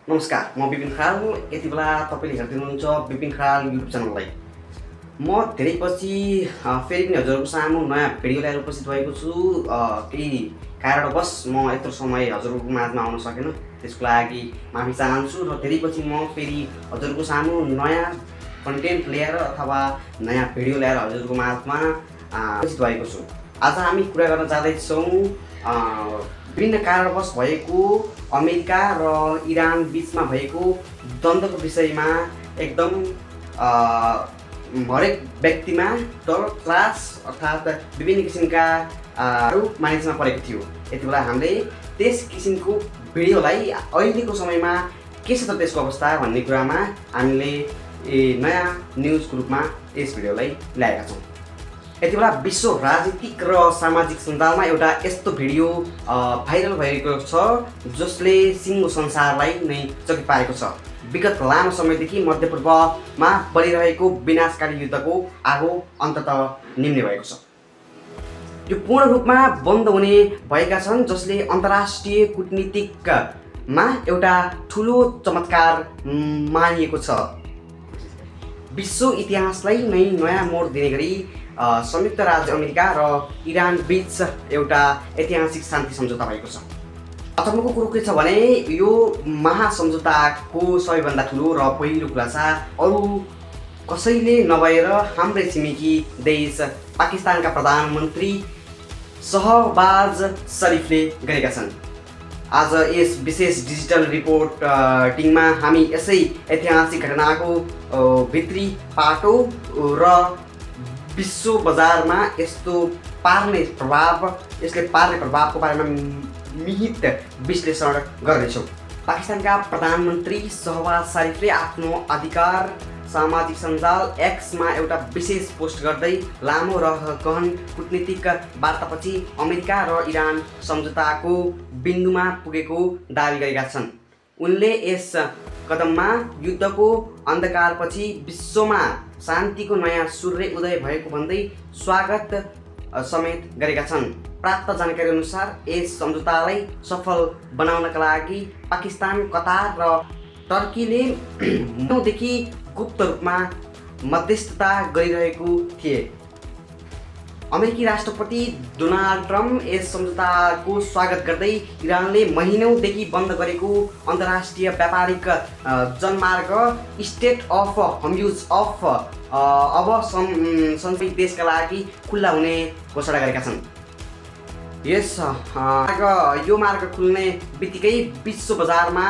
नमस्कार, म विपिन खराल। यति बेला तपाईँले हेर्दै हुनुहुन्छ विपिन खराल युट्युब च्यानललाई। म धेरै पछि फेरि पनि हजुरहरूको सामु नयाँ भिडियो ल्याएर उपस्थित भएको छु। केही कारणवश म यत्रो समय हजुरहरूको माझमा आउन सकेन, त्यसको लागि माफी चाहन्छु। र धेरै पछि म फेरि हजुरहरूको सामु नयाँ कन्टेन्ट ल्याएर अथवा नयाँ भिडियो ल्याएर हजुरहरूको माझमा उपस्थित भएको छु। आज हामी कुरा गर्न जाँदैछौँ विभिन्न कारणवश भएको अमेरिका र इरान बिचमा भएको द्वन्द्वको विषयमा। एकदम हरेक व्यक्तिमा डर क्लास अर्थात् विभिन्न किसिमका मानिसमा परेको थियो। यति बेला हामीले त्यस किसिमको भिडियोलाई अहिलेको समयमा के छ त त्यसको अवस्था भन्ने कुरामा हामीले नयाँ न्युजको रूपमा यस भिडियोलाई ल्याएका छौँ। यति बेला विश्व राजनीतिक र सामाजिक सञ्जालमा एउटा यस्तो भिडियो भाइरल भएको छ जसले सिङ्गो संसारलाई नै चकित पारेको छ। विगत लामो समयदेखि मध्यपूर्वमा बढिरहेको विनाशकारी युद्धको आगो अन्ततः निम्ने भएको छ। यो पूर्ण रूपमा बन्द हुने भएका छन्, जसले अन्तर्राष्ट्रिय कूटनीतिकमा एउटा ठुलो चमत्कार मानिएको छ। विश्व इतिहासलाई नै नयाँ मोड दिने गरी संयुक्त राज्य अमेरिका र इरान बीच एउटा ऐतिहासिक शान्ति सम्झौता भएको छ। अचम्मको कुरो के छ भने यो महासम्झौताको सबैभन्दा ठुलो र पहिलो खुलासा अरू कसैले नभएर हाम्रै छिमेकी देश पाकिस्तानका प्रधानमन्त्री शहबाज शरीफले गरेका छन्। आज यस विशेष डिजिटल रिपोर्टिङमा हामी यसै ऐतिहासिक घटनाको भित्री पाटो र विश्व बजारमा यसले पार्ने प्रभावको बारेमा निहित विश्लेषण गर्नेछौँ। पाकिस्तानका प्रधानमन्त्री शहबाज शरीफले आफ्नो आधिकार सामाजिक सञ्जाल एक्समा एउटा विशेष पोस्ट गर्दै लामो र गहन कूटनीतिक वार्तापछि अमेरिका र इरान सम्झौताको बिन्दुमा पुगेको दावी गरेका छन्। उनले यस कदममा युद्धको अन्धकारपछि विश्वमा शान्तिको नयाँ सूर्य उदय भएको भन्दै स्वागत समेत गरेका छन्। प्राप्त जानकारी अनुसार यस सम्झौतालाई सफल बनाउनका लागि पाकिस्तान, कतार र टर्कीले देखि गुप्त रूपमा मध्यस्थता गरिरहेको थिए। अमेरिकी राष्ट्रपति डोनाल्ड ट्रम्प यस सम्झौताको स्वागत गर्दै इरानले महिनौँदेखि बन्द गरेको अन्तर्राष्ट्रिय व्यापारिक जनमार्ग स्टेट अफ हर्मुज अब संसदीय देशका लागि खुल्ला हुने घोषणा गरेका छन्। यो मार्ग खुल्ने बित्तिकै विश्व बजारमा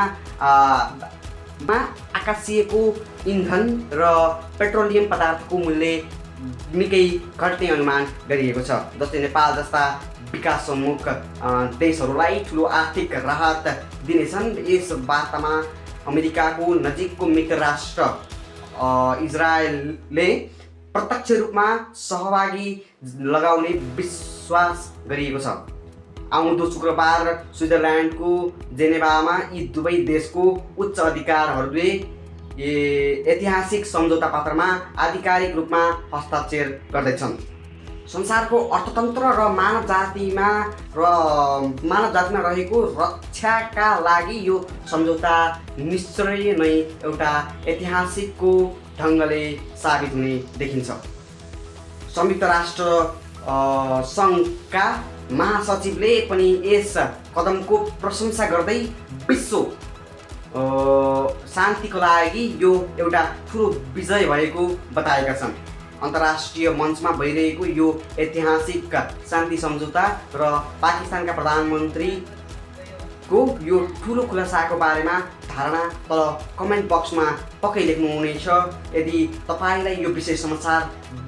आकाशिएको इन्धन र पेट्रोलियम पदार्थको मूल्य निकै घट्ने अनुमान गरिएको छ, जसले नेपाल जस्ता विकासोन्मुख देशहरूलाई ठुलो आर्थिक राहत दिनेछन्। यस वार्तामा अमेरिकाको नजिकको मित्र राष्ट्र इजरायलले प्रत्यक्ष रूपमा सहभागी लगाउने विश्वास गरिएको छ। आउँदो शुक्रबार स्विजरल्यान्डको जेनेभामा यी दुवै देशको उच्च अधिकारहरूले ऐतिहासिक सम्झौता पत्रमा आधिकारिक रूपमा हस्ताक्षर गर्दैछन्। संसारको अर्थतन्त्र र मानव जातिमा रहेको रक्षाका लागि यो सम्झौता निश्चय नै एउटा ऐतिहासिकको ढङ्गले साबित हुने देखिन्छ। संयुक्त राष्ट्र सङ्घका महासचिवले पनि यस कदमको प्रशंसा गर्दै विश्व शान्तिको लागि यो एउटा ठुलो विजय भएको बताएका छन्। अन्तर्राष्ट्रिय मञ्चमा भइरहेको यो ऐतिहासिक शान्ति सम्झौता र पाकिस्तानका प्रधानमन्त्रीको यो ठुलो खुलासाको बारेमा धारणा तल कमेन्ट बक्समा पक्कै लेख्नुहुनेछ। यदि तपाईँलाई यो विशेष समाचार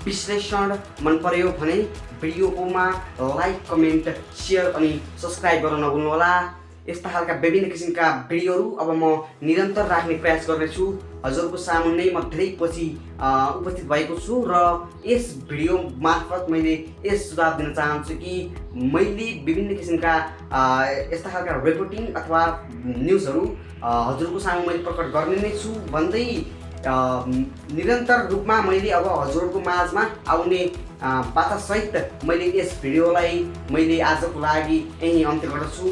विश्लेषण मन पर्यो भने भिडियोमा लाइक, कमेन्ट, सेयर अनि सब्सक्राइब गर्न नभुल्नुहोला। यस्ता खालका विभिन्न किसिमका भिडियोहरू अब म निरन्तर राख्ने प्रयास गर्नेछु। हजुरको सामुन्ने म धेरै पछि उपस्थित भएको छु र यस भिडियो मार्फत मैले यस सुझाव दिन चाहन्छु कि मैले विभिन्न किसिमका यस्ता खालका रिपोर्टिङ अथवा न्युजहरू हजुरको सामु मैले प्रकट गर्ने नै छु भन्दै निरन्तर रूपमा मैले अब हजुरको माझमा आउने बाचासहित मैले यस भिडियोलाई मैले आजको लागि यही अन्त्य गर्दछु।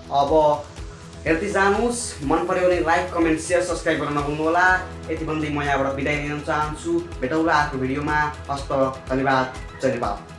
अब हेर्दै जानुहोस्, मन पर्यो भने लाइक कमेन्ट सेयर सब्सक्राइब गर्न नभुल्नुहोला। यति भन्दै म यहाँबाट बिदाइ लिन चाहन्छु। भेटौँला अर्को भिडियोमा। हस्त, धन्यवाद, जय नेपाल।